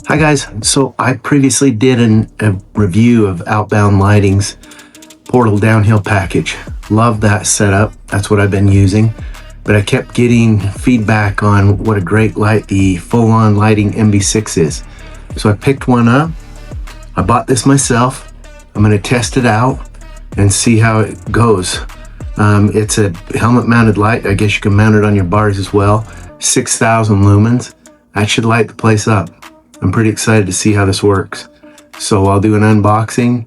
Hi guys, so I previously did a review of Outbound Lighting's portal downhill package. Love that setup, that's what I've been using. But I kept getting feedback on what a great light the full-on lighting MB6 is. So I picked one up, I bought this myself. I'm gonna test it out and see how it goes. It's a helmet mounted light, I guess you can mount it on your bars as well. 6,000 lumens, that should light the place up. I'm pretty excited to see how this works. So I'll do an unboxing.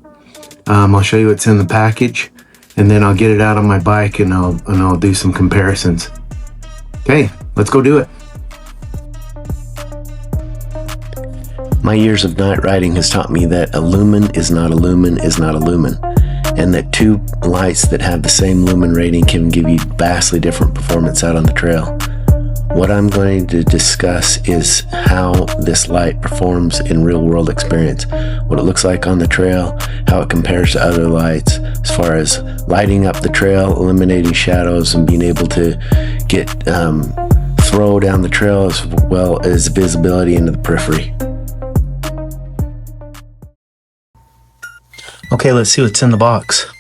I'll show you what's in the package, and then I'll get it out on my bike and I'll do some comparisons. Okay, let's go do it. My years of night riding has taught me that a lumen is not a lumen is not a lumen, and that two lights that have the same lumen rating can give you vastly different performance out on the trail. What I'm going to discuss is how this light performs in real-world experience, what it looks like on the trail, how it compares to other lights, as far as lighting up the trail, eliminating shadows, and being able to get throw down the trail as well as visibility into the periphery. Okay, let's see what's in the box.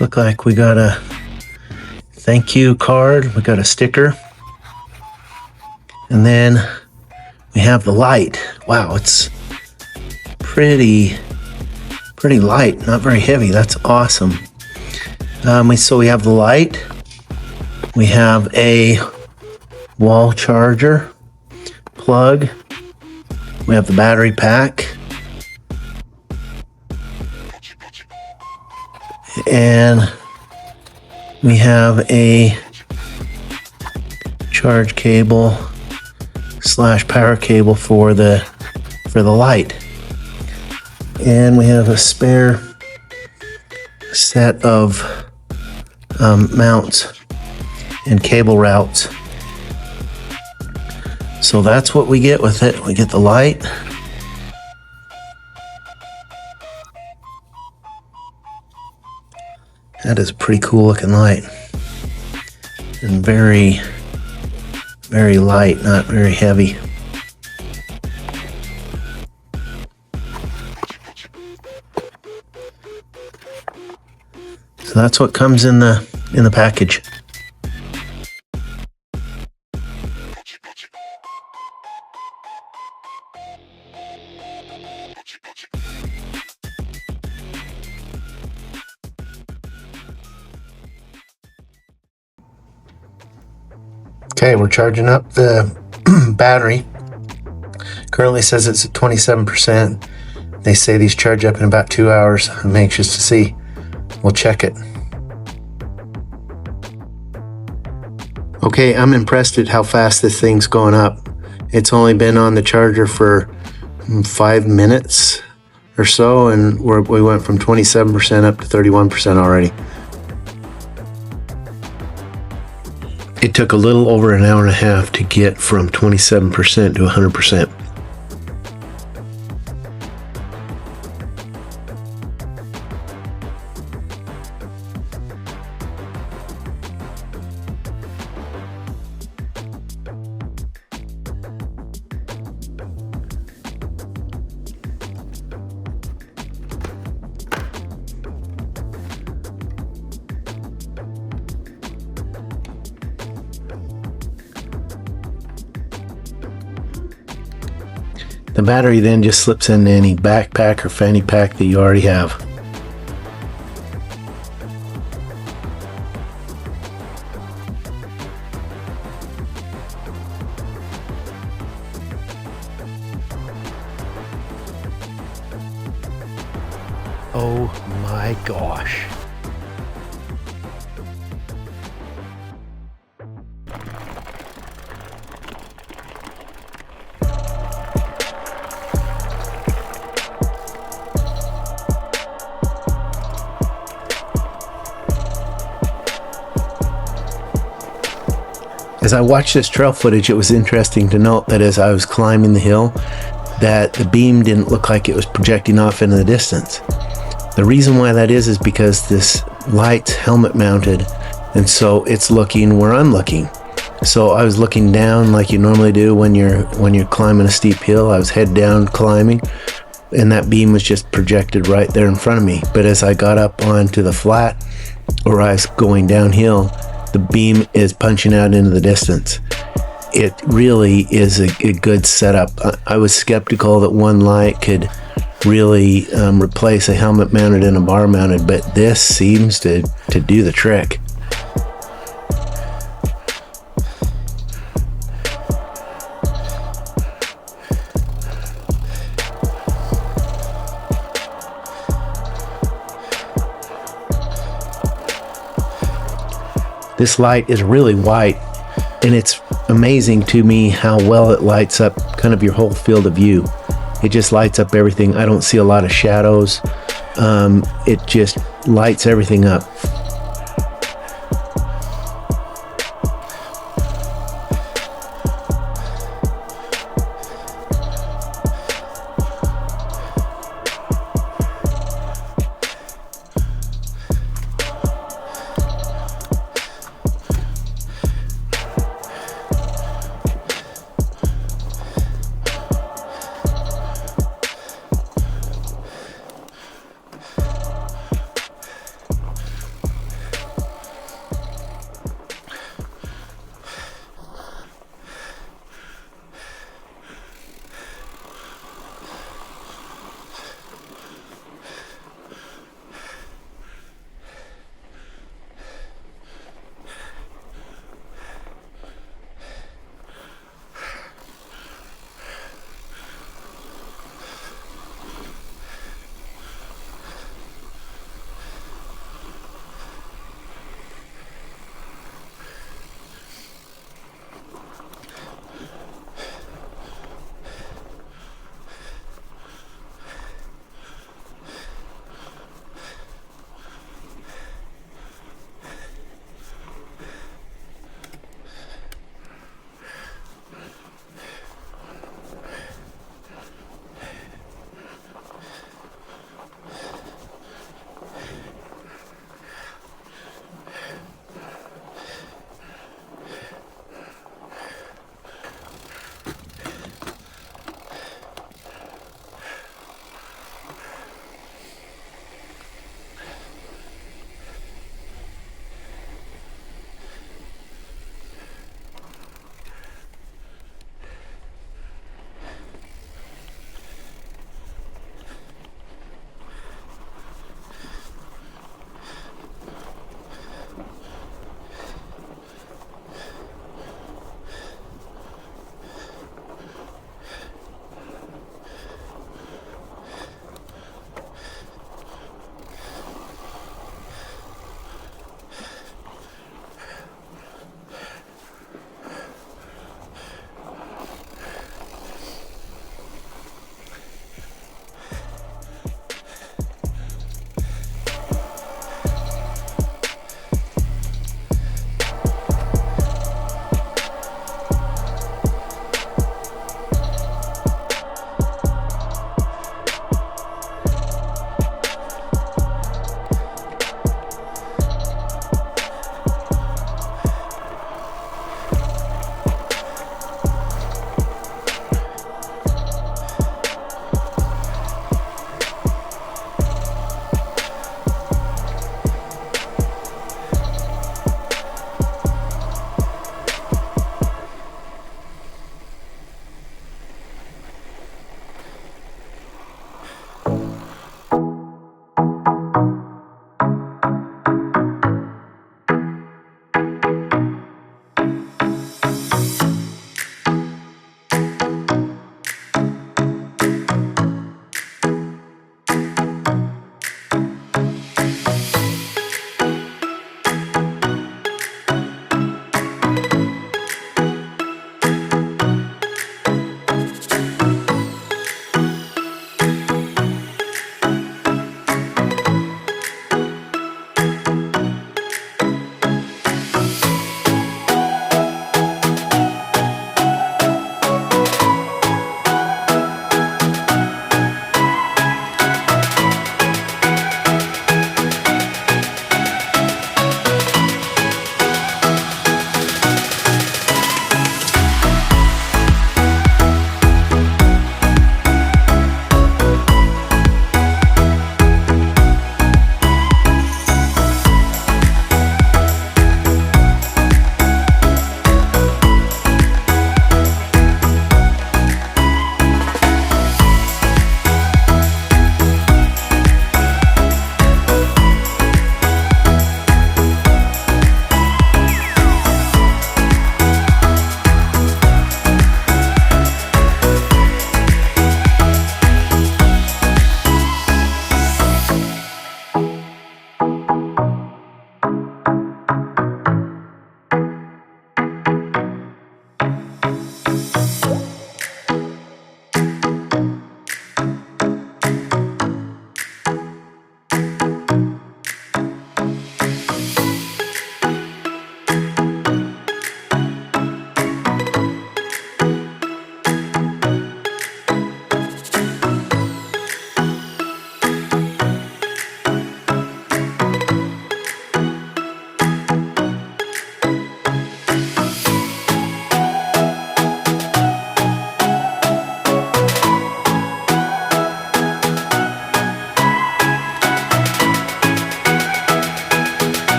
Look like we got a thank you card, we got a sticker, and then we have the light. Wow, it's pretty light, not very heavy. That's awesome. So we have the light, we have a wall charger plug, we have the battery pack, and we have a charge cable / power cable for the light, and we have a spare set of mounts and cable routes. So that's what we get with it. We get the light, that is a pretty cool looking light, and very light, not very heavy. So that's what comes in the package. Okay, we're charging up the battery. Currently says it's at 27%. They say these charge up in about 2 hours. I'm anxious to see. We'll check it. Okay, I'm impressed at how fast this thing's going up. It's only been on the charger for 5 minutes or so, and we went from 27% up to 31% already. It took a little over an hour and a half to get from 27% to 100%. The battery then just slips into any backpack or fanny pack that you already have. Oh my gosh. As I watched this trail footage, it was interesting to note that as I was climbing the hill, that the beam didn't look like it was projecting off into the distance. The reason why that is because this light's helmet mounted, and so it's looking where I'm looking. So I was looking down like you normally do when you're climbing a steep hill. I was head down climbing, and that beam was just projected right there in front of me. But as I got up onto the flat, or I was going downhill, the beam is punching out into the distance. It really is a good setup. I was skeptical that one light could really replace a helmet mounted and a bar mounted, but this seems to do the trick. This light is really white, and it's amazing to me how well it lights up kind of your whole field of view. It just lights up everything. I don't see a lot of shadows. It just lights everything up.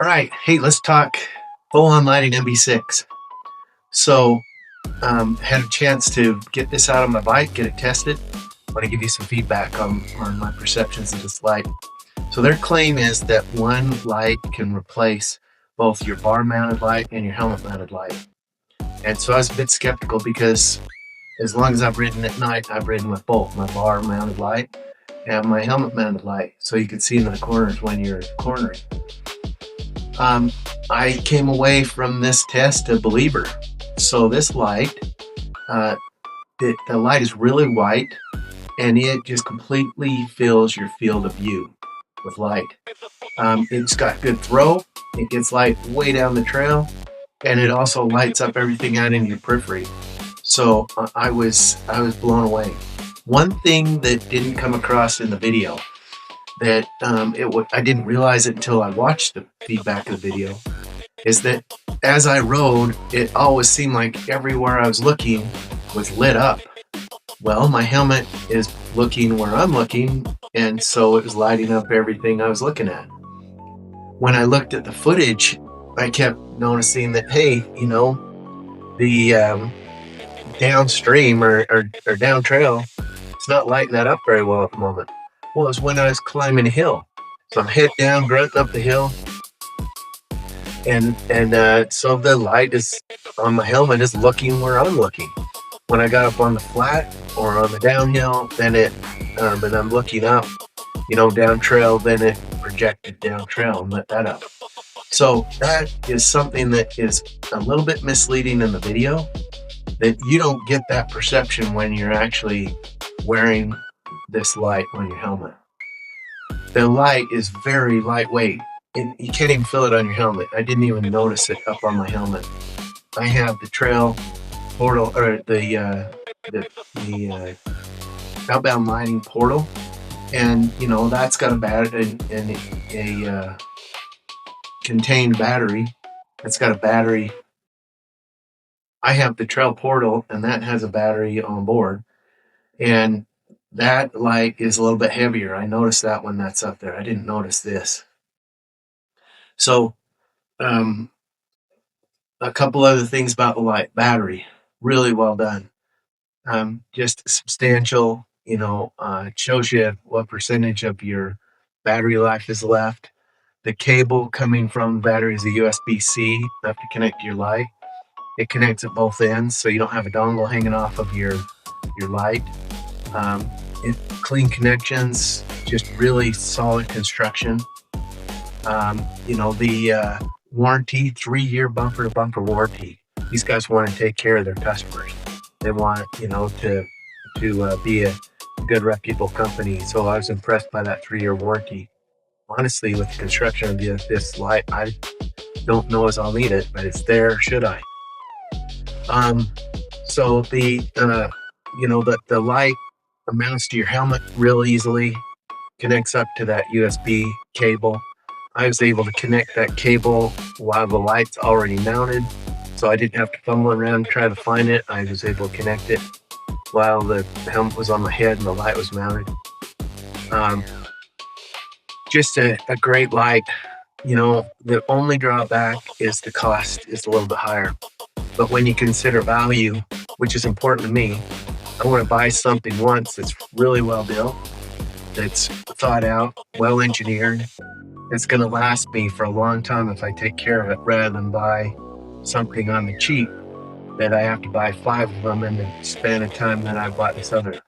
All right, hey, let's talk full-on lighting MB6. So, had a chance to get this out on my bike, get it tested. I want to give you some feedback on my perceptions of this light. So their claim is that one light can replace both your bar-mounted light and your helmet-mounted light. And so I was a bit skeptical because as long as I've ridden at night, I've ridden with both my bar-mounted light and my helmet-mounted light, so you can see into the corners when you're cornering. I came away from this test a believer. So this light, the light is really white, and it just completely fills your field of view with light. It's got good throw. It gets light way down the trail, and it also lights up everything out in your periphery. So I was blown away. One thing that didn't come across in the video that I didn't realize it until I watched the feedback of the video is that as I rode, it always seemed like everywhere I was looking was lit up. Well, my helmet is looking where I'm looking, and so it was lighting up everything I was looking at. When I looked at the footage, I kept noticing that, hey, you know, the downstream or down trail, it's not lighting that up very well at the moment. Well, it was when I was climbing a hill. So I'm head down, grunting up the hill, and so the light is on my helmet is looking where I'm looking. When I got up on the flat or on the downhill, then and I'm looking up, you know, down trail, then it projected down trail and lit that up. So that is something that is a little bit misleading in the video, that you don't get that perception when you're actually wearing this light on your helmet. The light is very lightweight. You can't even feel it on your helmet. I didn't even notice it up on my helmet. I have the trail portal, or the outbound lighting portal, and you know that's got a battery and a contained battery. It's got a battery. I have the trail portal, and that has a battery on board, and that light is a little bit heavier. I noticed that when that's up there. I didn't notice this. So, a couple other things about the light. Battery, really well done. Just substantial, you know, it shows you what percentage of your battery life is left. The cable coming from the battery is a USB-C, enough to connect to your light. It connects at both ends, so you don't have a dongle hanging off of your light. Clean connections, just really solid construction. You know, the warranty, 3-year bumper-to-bumper warranty. These guys want to take care of their customers. They want, you know, to be a good, reputable company. So I was impressed by that 3-year warranty. Honestly, with the construction of this light, I don't know as I'll need it, but it's there should I. So the you know, the light mounts to your helmet real easily, connects up to that USB cable. I was able to connect that cable while the light's already mounted, so I didn't have to fumble around and try to find it. I was able to connect it while the helmet was on my head and the light was mounted. Just a great light. You know, the only drawback is the cost is a little bit higher. But when you consider value, which is important to me, I want to buy something once that's really well built, that's thought out, well engineered. It's going to last me for a long time if I take care of it, rather than buy something on the cheap that I have to buy 5 of them in the span of time that I bought this other.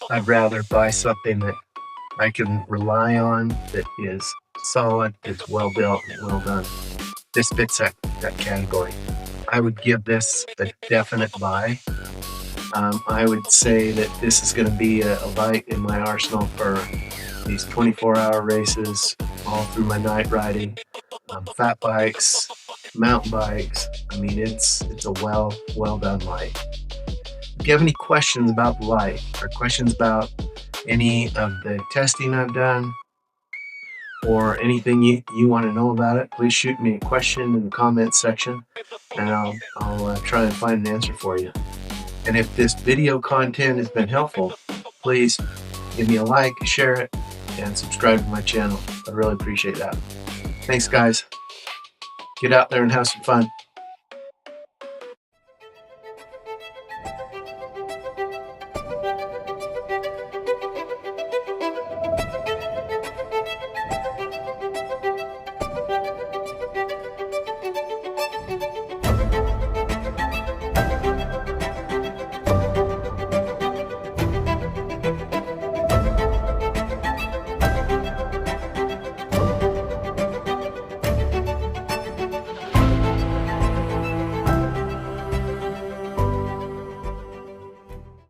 I'd rather buy something that I can rely on, that is solid, it's well built, and well done. This fits that category. I would give this a definite buy. I would say that this is going to be a light in my arsenal for these 24-hour races, all through my night riding, fat bikes, mountain bikes. I mean, it's a well done light. If you have any questions about the light, or questions about any of the testing I've done, or anything you want to know about it, please shoot me a question in the comments section, and I'll try and find an answer for you. And if this video content has been helpful, please give me a like, share it, and subscribe to my channel. I really appreciate that. Thanks, guys. Get out there and have some fun.